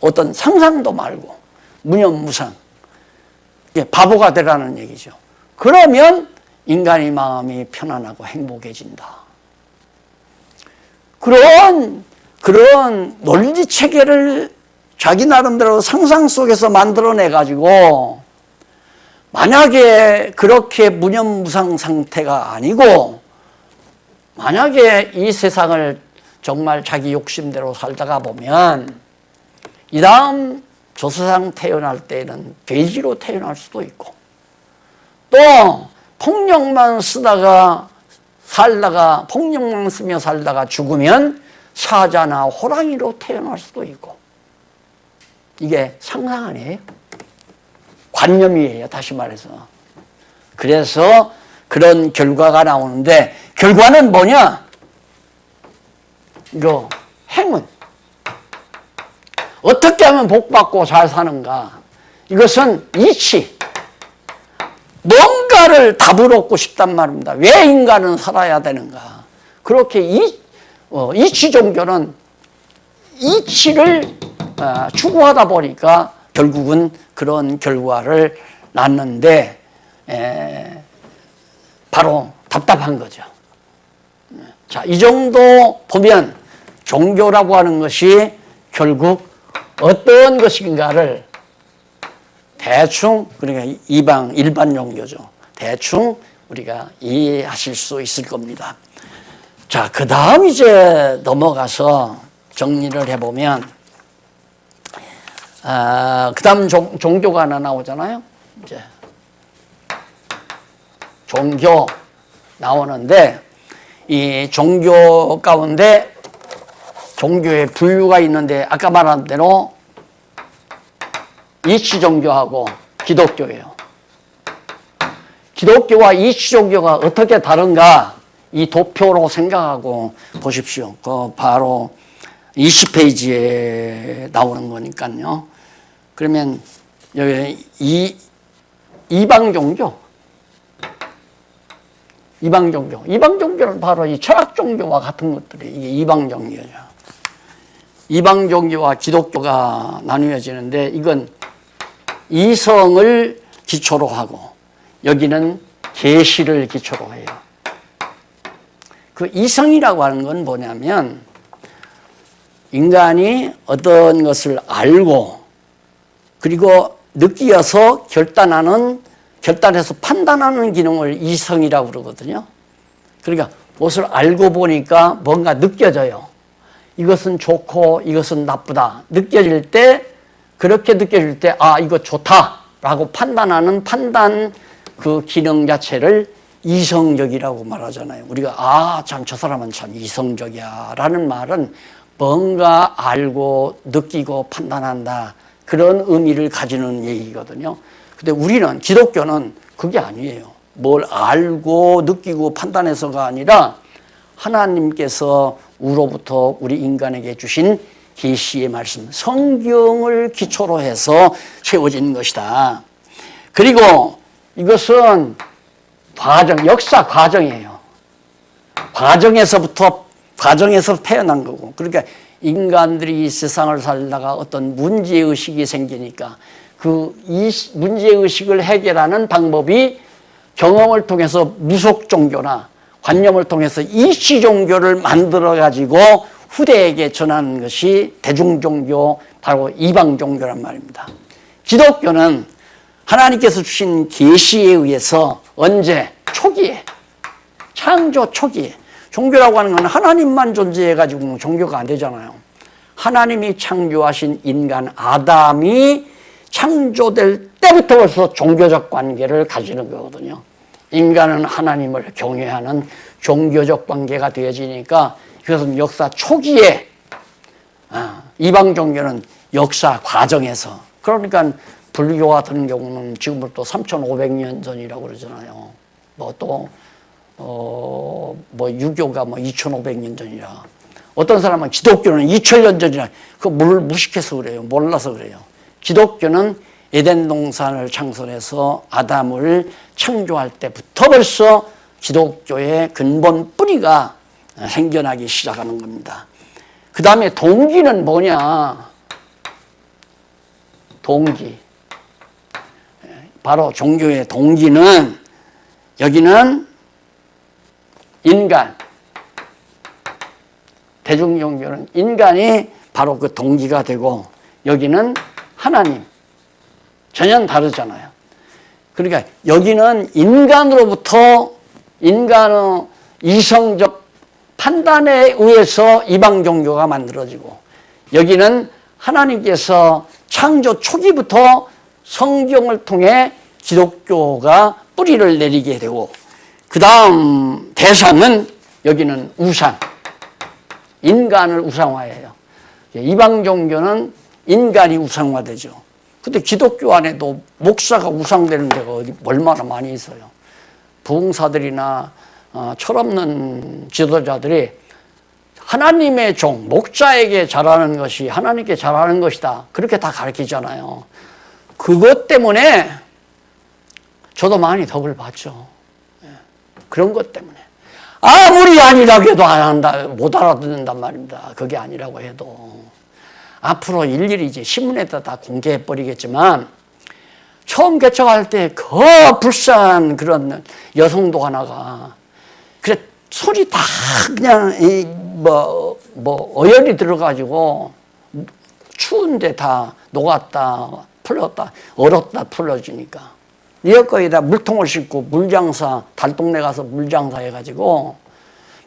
어떤 상상도 말고 무념무상. 바보가 되라는 얘기죠. 그러면 인간의 마음이 편안하고 행복해진다. 그런 논리 체계를 자기 나름대로 상상 속에서 만들어내 가지고 만약에 그렇게 무념무상 상태가 아니고 만약에 이 세상을 정말 자기 욕심대로 살다가 보면 이 다음 저 세상 태어날 때는 돼지로 태어날 수도 있고 또 폭력만 쓰다가 살다가 폭력만 쓰며 살다가 죽으면 사자나 호랑이로 태어날 수도 있고 이게 상상 아니에요? 관념이에요. 다시 말해서. 그래서 그런 결과가 나오는데 결과는 뭐냐? 이거 행운. 어떻게 하면 복받고 잘 사는가? 이것은 이치. 뭔가를 답을 얻고 싶단 말입니다. 왜 인간은 살아야 되는가? 그렇게 이치 종교는 이치를 추구하다 보니까 결국은 그런 결과를 낳는데 바로 답답한 거죠. 자, 이 정도 보면 종교라고 하는 것이 결국 어떤 것인가를 대충 그러니까 일반 종교죠. 대충 우리가 이해하실 수 있을 겁니다. 자, 그 다음 이제 넘어가서 정리를 해보면 그 다음 종교가 하나 나오잖아요. 이제 종교 나오는데 이 종교 가운데 종교의 분류가 있는데 아까 말한 대로 이치 종교하고 기독교예요. 기독교와 이치 종교가 어떻게 다른가 이 도표로 생각하고 보십시오. 그 바로 20페이지에 나오는 거니까요. 그러면 여기 이방 종교는 바로 이 철학 종교와 같은 것들이 이게 이방 종교죠. 이방 종교와 기독교가 나뉘어지는데 이건 이성을 기초로 하고 여기는 계시를 기초로 해요. 그 이성이라고 하는 건 뭐냐면 인간이 어떤 것을 알고 그리고 느끼어서 결단해서 판단하는 기능을 이성이라고 그러거든요. 그러니까 무엇을 알고 보니까 뭔가 느껴져요. 이것은 좋고 이것은 나쁘다. 그렇게 느껴질 때, 이거 좋다라고 판단하는 판단 그 기능 자체를 이성적이라고 말하잖아요. 우리가, 참, 저 사람은 참 이성적이야. 라는 말은 뭔가 알고 느끼고 판단한다. 그런 의미를 가지는 얘기거든요. 근데 우리는, 기독교는 그게 아니에요. 뭘 알고 느끼고 판단해서가 아니라 하나님께서 우로부터 우리 인간에게 주신 계시의 말씀, 성경을 기초로 해서 세워진 것이다. 그리고 이것은 역사 과정이에요. 과정에서 태어난 거고. 그러니까 인간들이 이 세상을 살다가 어떤 문제의식이 생기니까 이 문제의식을 해결하는 방법이 경험을 통해서 무속 종교나 관념을 통해서 이치 종교를 만들어가지고 후대에게 전하는 것이 대중종교, 바로 이방 종교란 말입니다. 기독교는 하나님께서 주신 계시에 의해서 언제? 초기에, 창조 초기에. 종교라고 하는 건 하나님만 존재해가지고 종교가 안 되잖아요. 하나님이 창조하신 인간 아담이 창조될 때부터 벌써 종교적 관계를 가지는 거거든요. 인간은 하나님을 경외하는 종교적 관계가 되어지니까 이것은 역사 초기에, 이방 종교는 역사 과정에서, 그러니까 불교 같은 경우는 지금부터 3,500년 전이라고 그러잖아요. 유교가 2,500년 전이라. 어떤 사람은 기독교는 2,000년 전이라. 그거 무식해서 그래요. 몰라서 그래요. 기독교는 에덴 동산을 창설해서 아담을 창조할 때부터 벌써 기독교의 근본 뿌리가 생겨나기 시작하는 겁니다. 그 다음에 동기는 뭐냐? 동기. 바로 종교의 동기는 여기는 인간, 대중종교는 인간이 바로 그 동기가 되고 여기는 하나님. 전혀 다르잖아요. 그러니까 여기는 인간으로부터 인간의 이성적 판단에 의해서 이방 종교가 만들어지고 여기는 하나님께서 창조 초기부터 성경을 통해 기독교가 뿌리를 내리게 되고 그 다음 대상은 여기는 우상, 인간을 우상화해요. 이방 종교는 인간이 우상화되죠. 근데 기독교 안에도 목사가 우상되는 데가 얼마나 많이 있어요. 부흥사들이나 철없는 지도자들이 하나님의 종, 목자에게 잘하는 것이 하나님께 잘하는 것이다. 그렇게 다 가르치잖아요. 그것 때문에 저도 많이 덕을 봤죠. 그런 것 때문에. 아무리 아니라고 해도 안 한다, 못 알아듣는단 말입니다. 그게 아니라고 해도. 앞으로 일일이 이제 신문에다 다 공개해버리겠지만, 처음 개척할 때 그 불쌍한 그런 여성도 하나가, 그래, 손이 다 그냥, 어혈이 들어가지고, 추운데 다 녹았다, 풀렸다, 얼었다, 풀려지니까. 여기다 물통을 싣고 물장사, 달동네 가서 물장사 해가지고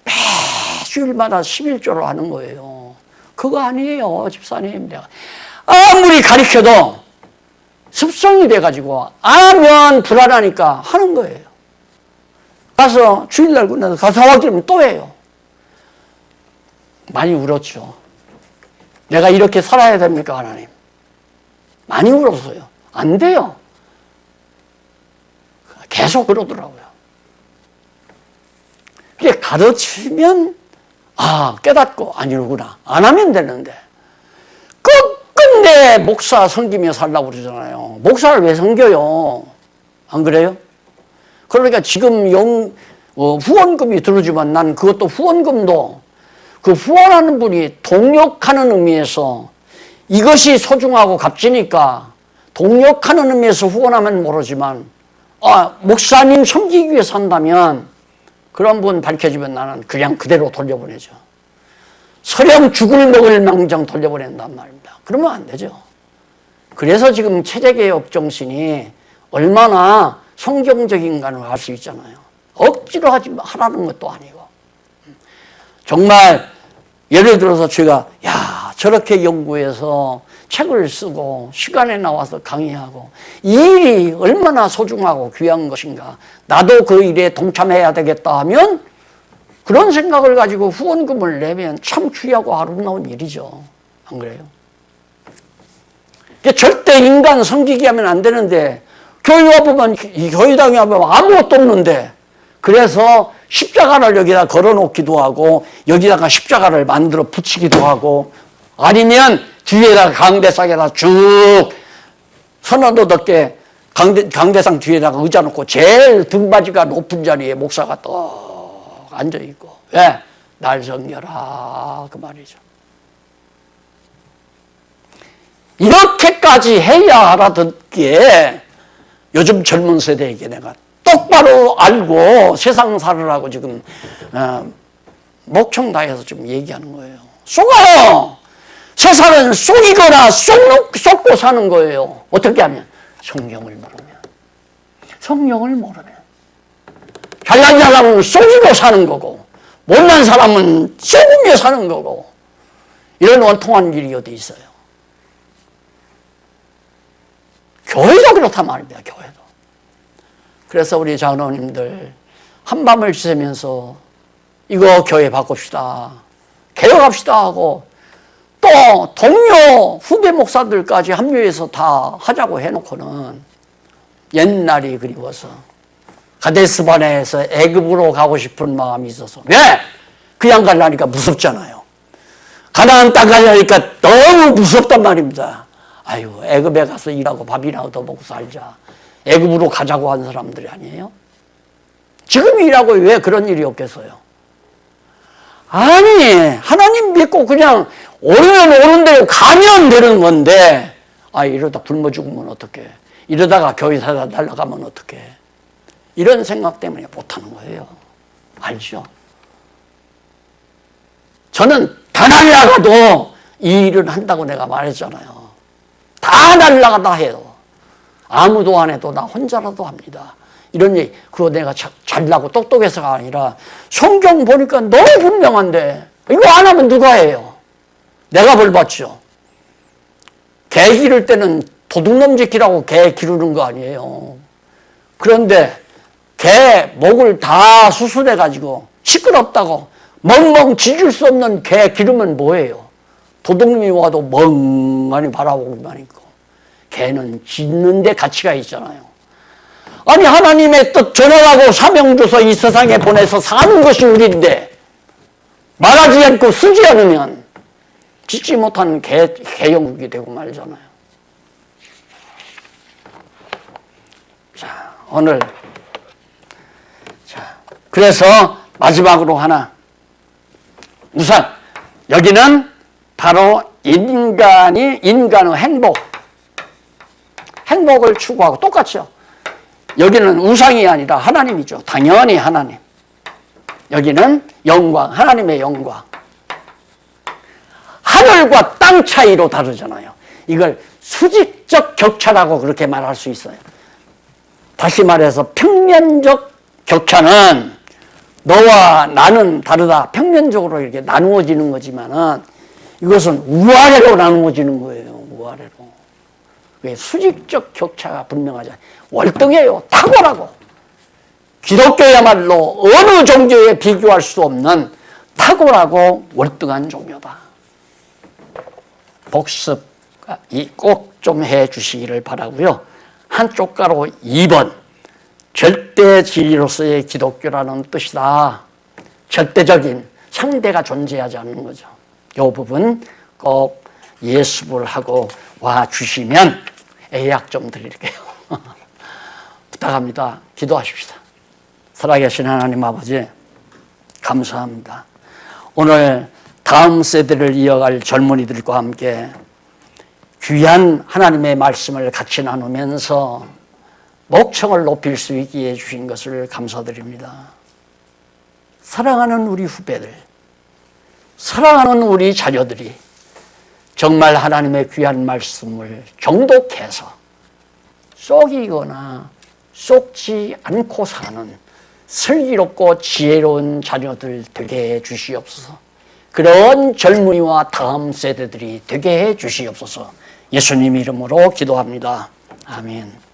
매주일마다 11조를 하는 거예요. 그거 아니에요, 집사님. 내가 아무리 가르쳐도 습성이 돼가지고 안 하면 불안하니까 하는 거예요. 가서 주일날 끝나서 가서 하기면 또 해요. 많이 울었죠. 내가 이렇게 살아야 됩니까, 하나님? 많이 울었어요. 안 돼요. 계속 그러더라고요. 이게 가르치면 깨닫고 아니구나. 안 하면 되는데 끝끝내 목사 섬기며 살라고 그러잖아요. 목사를 왜 섬겨요? 안 그래요? 그러니까 지금 후원금이 들어오지만 난 그것도 후원금도 그 후원하는 분이 동력하는 의미에서 이것이 소중하고 값지니까 동력하는 의미에서 후원하면 모르지만 목사님 섬기기 위해 산다면 그런 분 밝혀지면 나는 그냥 그대로 돌려보내죠. 설령 죽을 먹을 망정 돌려보낸단 말입니다. 그러면 안 되죠. 그래서 지금 체제개혁 정신이 얼마나 성경적인가를 알 수 있잖아요. 억지로 하라는 것도 아니고. 정말 예를 들어서 제가 저렇게 연구해서 책을 쓰고 시간에 나와서 강의하고 이 일이 얼마나 소중하고 귀한 것인가. 나도 그 일에 동참해야 되겠다 하면 그런 생각을 가지고 후원금을 내면 참 귀하고 아름다운 일이죠. 안 그래요? 절대 인간 섬기게 하면 안 되는데 교회 와보면 교회당에 와보면 아무것도 없는데 그래서 십자가를 여기다 걸어놓기도 하고 여기다가 십자가를 만들어 붙이기도 하고 아니면 뒤에다가 강대상에다 쭉 서너 덮개 강대상 뒤에다가 의자 놓고 제일 등받이가 높은 자리에 목사가 떡 앉아있고 왜? 날 섬겨라 그 말이죠. 이렇게까지 해야 알아듣기에 요즘 젊은 세대에게 내가 똑바로 알고 세상 살으라고 지금 목청 다해서 좀 얘기하는 거예요. 속아요. 세상은 속이거나 쏟고 사는 거예요. 어떻게 하면? 성경을 모르면. 성경을 모르면. 잘난 사람은 속이고 사는 거고 못난 사람은 속으며 사는 거고 이런 원통한 일이 어디 있어요. 교회도 그렇단 말입니다. 교회도. 그래서 우리 장로님들 한밤을 지새면서 이거 교회 바꿉시다. 개혁합시다 하고 또 동료 후배 목사들까지 합류해서 다 하자고 해놓고는 옛날이 그리워서 가데스바네에서 애굽으로 가고 싶은 마음이 있어서 왜? 그냥 가려니까 무섭잖아요. 가나안 땅 가려니까 너무 무섭단 말입니다. 아유 애굽에 가서 일하고 밥이나 얻어먹고 살자. 애굽으로 가자고 한 사람들이 아니에요? 지금 일하고 왜 그런 일이 없겠어요? 아니 하나님 믿고 그냥 오르면 오른 대로 가면 되는 건데 이러다 굶어 죽으면 어떡해. 이러다가 교회에서 날아가면 어떡해. 이런 생각 때문에 못하는 거예요. 알죠? 저는 다 날아가도 이 일을 한다고 내가 말했잖아요. 다 날아가다 해요. 아무도 안 해도 나 혼자라도 합니다. 이런 얘기, 그거 내가 잘나고 똑똑해서가 아니라 성경 보니까 너무 분명한데 이거 안 하면 누가 해요? 내가 벌 받죠. 개 기를 때는 도둑놈 지키라고 개 기르는 거 아니에요. 그런데 개 목을 다 수술해가지고 시끄럽다고 멍멍 짖을 수 없는 개 기르면 뭐예요? 도둑놈이 와도 멍하니 바라보기만 있고. 개는 짖는 데 가치가 있잖아요. 아니 하나님의 뜻 전하라고 사명 줘서 이 세상에 보내서 사는 것이 우리인데 말하지 않고 쓰지 않으면 짖지 못하는 개영국이 되고 말잖아요. 자, 오늘 그래서 마지막으로 하나, 우선 여기는 바로 인간의 행복을 추구하고 똑같죠. 여기는 우상이 아니라 하나님이죠. 당연히 하나님. 여기는 영광, 하나님의 영광. 하늘과 땅 차이로 다르잖아요. 이걸 수직적 격차라고 그렇게 말할 수 있어요. 다시 말해서 평면적 격차는 너와 나는 다르다. 평면적으로 이렇게 나누어지는 거지만은 이것은 우아래로 나누어지는 거예요. 우아래로. 수직적 격차가 분명하죠. 월등해요. 탁월하고. 기독교야말로 어느 종교에 비교할 수 없는 탁월하고 월등한 종교다. 복습 꼭 좀 해주시기를 바라고요. 한쪽 가로 2번. 절대 진리로서의 기독교라는 뜻이다. 절대적인 상대가 존재하지 않는 거죠. 이 부분 꼭 예습을 하고 와 주시면 애약 좀 드릴게요. 부탁합니다. 기도하십시다. 살아계신 하나님 아버지, 감사합니다. 오늘 다음 세대를 이어갈 젊은이들과 함께 귀한 하나님의 말씀을 같이 나누면서 목청을 높일 수 있게 해주신 것을 감사드립니다. 사랑하는 우리 후배들, 사랑하는 우리 자녀들이 정말 하나님의 귀한 말씀을 정독해서 쏙이거나 쏙지 않고 사는 슬기롭고 지혜로운 자녀들 되게 해 주시옵소서. 그런 젊은이와 다음 세대들이 되게 해 주시옵소서. 예수님 이름으로 기도합니다. 아멘.